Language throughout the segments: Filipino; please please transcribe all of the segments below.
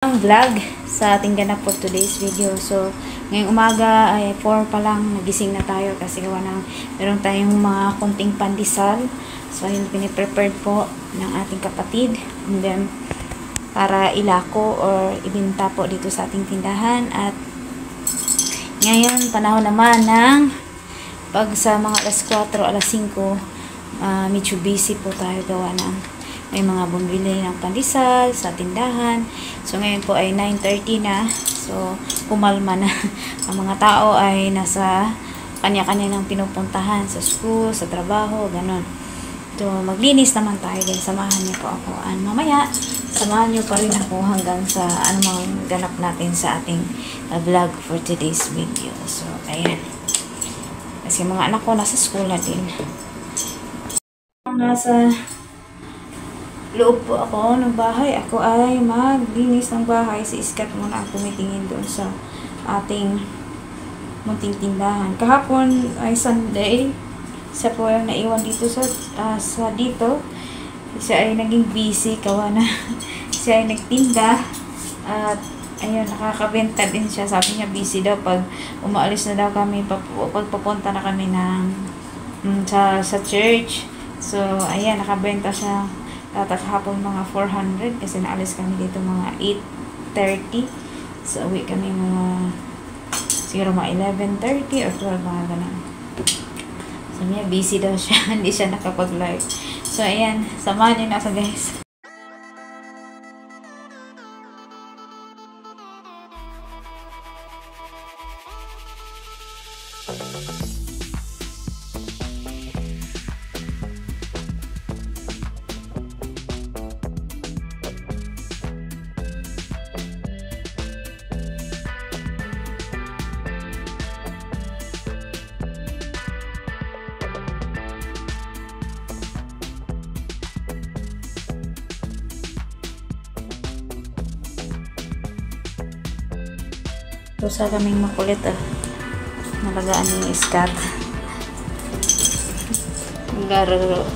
Ang vlog sa ating ganap for today's video. So, ngayong umaga ay 4 pa lang, nagising na tayo kasi gawa ng meron tayong mga konting pandesal. So, ayun, piniprepared po ng ating kapatid. And then, para ilako or ibinta po dito sa ating tindahan. At ngayon, panahon naman ng pag sa mga alas 4, alas 5, medyo busy po tayo gawa ng may mga bumili ng pandesal sa tindahan. So, ngayon po ay 9:30 na. So, kumalma na. Ang mga tao ay nasa kanya-kanya ng pinupuntahan sa school, sa trabaho, ganun. So, maglinis naman tayo guys. Samahan niyo po ako. Mamaya, samahan niyo pa rin ako hanggang sa anumang ganap natin sa ating vlog for today's video. So, ayan. Kasi mga anak ko nasa school na din. Nasa loob po ako ng bahay. Ako ay maglinis ng bahay. Si Iskat muna ang tumitingin doon sa ating munting tindahan. Kahapon ay Sunday. Siya po yung naiwan dito sa dito. Siya ay naging busy. Kawa na. Siya ay nagtinda. At ayun, nakakabenta din siya. Sabi niya busy daw pag umaalis na daw kami. Pag papunta na kami sa church. So, ayan, nakabenta siya. Tapos hapon mga 400 kasi naalis kami dito mga 8:30. So, uwi kami mga siguro mga 11:30 or 12 mga ganun. So, niya busy daw siya. Hindi siya nakapag-live. So, ayan. Samahan niyo na sa guys. Sa kaming makulit nalagaan ni Iskat. Nagaro.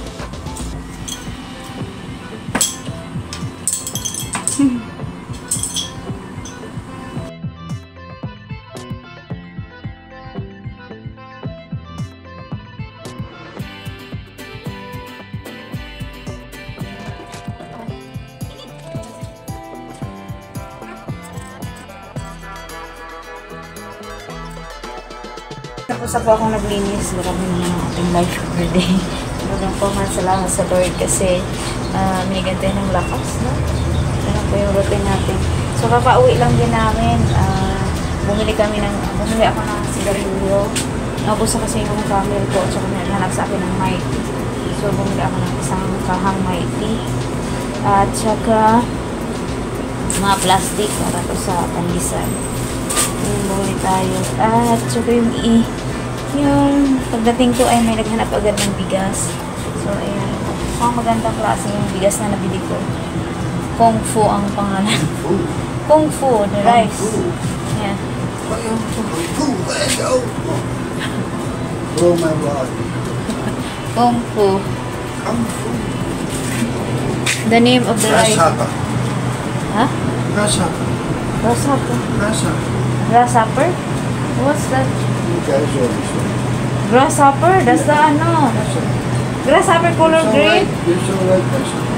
Tapos po akong naglinis. Grabe naman ang ating life per day. Maraming po salamat sa Lord kasi binigyan tayo ng lakas. No? Ano po yung routine natin. So, kakauwi lang din namin. Bumili ako ng sigarilyo. Nabusa kasi yung family ko. So, naghanap sa akin ng Mighty. So, bumili ako ng isang kahang Mighty. At saka mga plastic para to sa pandesal. Yung bumili tayo. At saka yung pagdating ko ay may naghanap agad ng bigas. So, ayan. Mukhang magandang klase yung bigas na nabili ko. Kung Fu ang pangalan. Kung Fu, the rice. Ayan. Oh my God. Kung Fu. The name of the rice. Grasshopper. Ha? Grasshopper. Grasshopper. Grasshopper. Grasshopper? What's that? Grasshopper? That's the ano? Grasshopper color green? You're so right, grasshopper.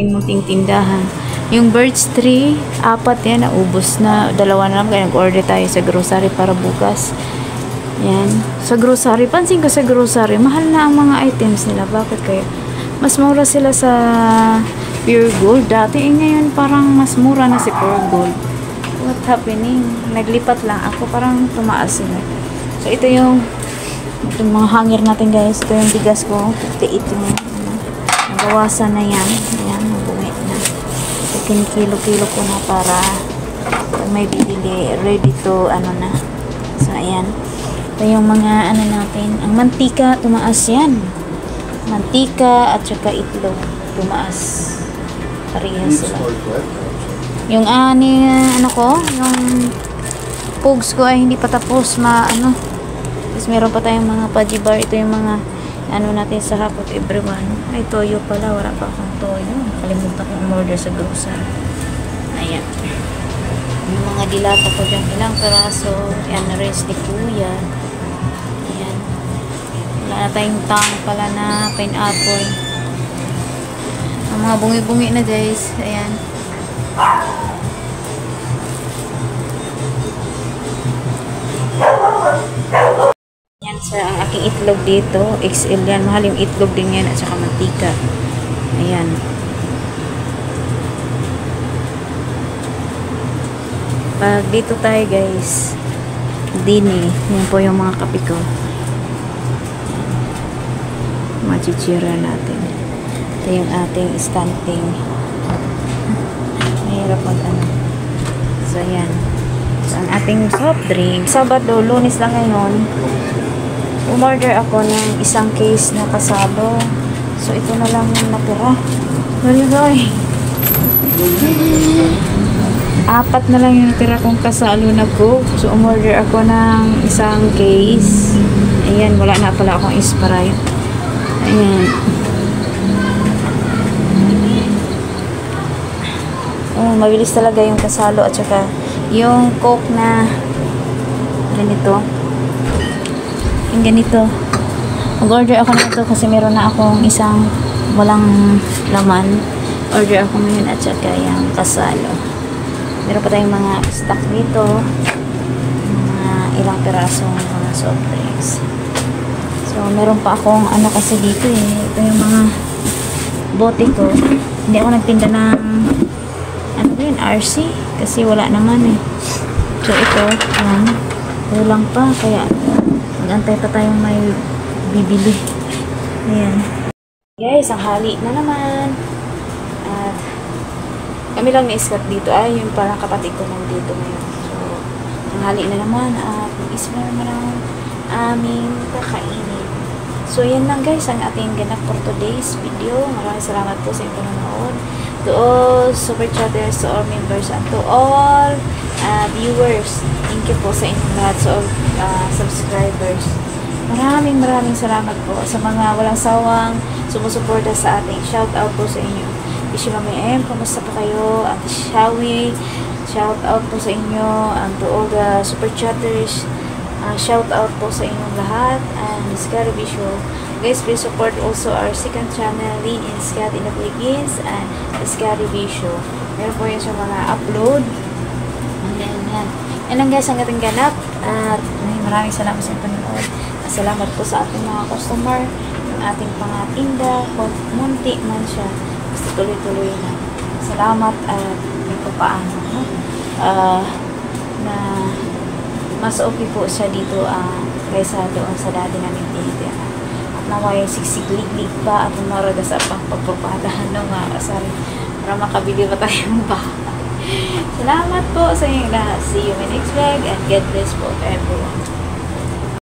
Yung munting tindahan. Yung birch tree, 4 yan, naubos na. 2 na lang, kaya nag-order tayo sa grocery para bukas. Yan. Sa grocery, pansin ko sa grocery, mahal na ang mga items nila. Bakit kaya? Mas mura sila sa Pure Gold. Dati, ngayon parang mas mura na si Pure Gold. What happening? Naglipat lang ako. Parang tumaas sila. So, ito yung mga hanger natin guys. Ito yung bigas ko. 58 yung nagawasan na yan. Ayan, mabuhay na. So, kinikilo-kilo ko na para pag may bibili, ready to ano na. So, ayan. Ito yung mga ano natin. Ang mantika, tumaas yan. Mantika at saka itlog. Tumaas. Parehas sila. Yung ano ko, yung pugs ko ay hindi pa tapos Tapos meron pa tayong mga paji bar. Ito yung mga ano natin sa hapot everyone. Ay, toyo pala. Wala pa akong toyo. Kalimutan kong order sa grocery. Ayan. Yung mga dilata ko dyan. Ilang peraso. Ayan, na-rinse ni kuya. Ayan. Wala na tayong tang pala na pineapple. Ang mga bungi-bungi na guys. Ayan. Yan sa ang aking itlog dito. XL yan. Mahal yung itlog din yan at saka mantika. Ayan. Pag dito tayo guys, dini. Yan po yung mga kape ko. Machichira natin. Ito yung ating stunting. Mahirap mag ano. So ayan. So ang ating soft drink. Sabado, Lunes lang ngayon. Umorder ako ng isang case na kasado. So ito na lang yung natira. Baligoy. 4 na lang yung natira kong kasalo na Coke. So umorder ako ng isang case. Ayan, wala na pala akong Sprite. Ayan. Oh, mabilis talaga yung kasalo at saka yung Coke na ganito. Yung ganito. Mag-order ako nito kasi meron na akong isang walang laman. Order ako ngayon at saka yung kasalo. Meron pa tayong mga stock dito. Mga ilang pirasong mga soft drinks. So, meron pa akong ano kasi dito eh. Ito yung mga bote ko. Hindi ako nagtinda ng ano yun, RC. Kasi wala naman eh. So, ito. Kulang pa. Kaya, mag-antay pa tayong may bibili. Ayan. Guys, ang hali na naman. At, kami lang na-escort dito. Ay, yung parang kapatid ko lang dito ngayon. So, ang hali na naman. At, mag-ismar naman ang aming kakainin. So, yan lang guys, ang ating ganap for today's video. Maraming salamat po sa inyong panonood. To all super chatters, to all members, and to all viewers. Thank you po sa inyong lahat. So, subscribers. Maraming salamat po sa mga walang sawang sumusuporta sa ating. Shout out po sa inyo. Ishi Mami M, kamusta po kayo? Ate Shawi, shout out po sa inyo. And to all the super chatters, shout out po sa inyong lahat. And Scary Show. Guys, please support also our second channel, Lean in Scat in the Philippines and Scary Show. Meron po yun sa mga upload. And then, yan lang guys ang ating ganap. At maraming salamat sa panonood. Salamat po sa ating mga customer. Yung ating pangatinda. Kung munti man siya, basta tuloy-tuloy na. Salamat at may papaano. Na mas okay po siya dito kaysa doon sa dati namin tinitira. At naway sigsiglig-lig pa at umaraga sa pagpapadahan ng mga kasari para makabili pa tayong bahay. Salamat po sa inyong lahat. See you in my next vlog and God bless po everyone.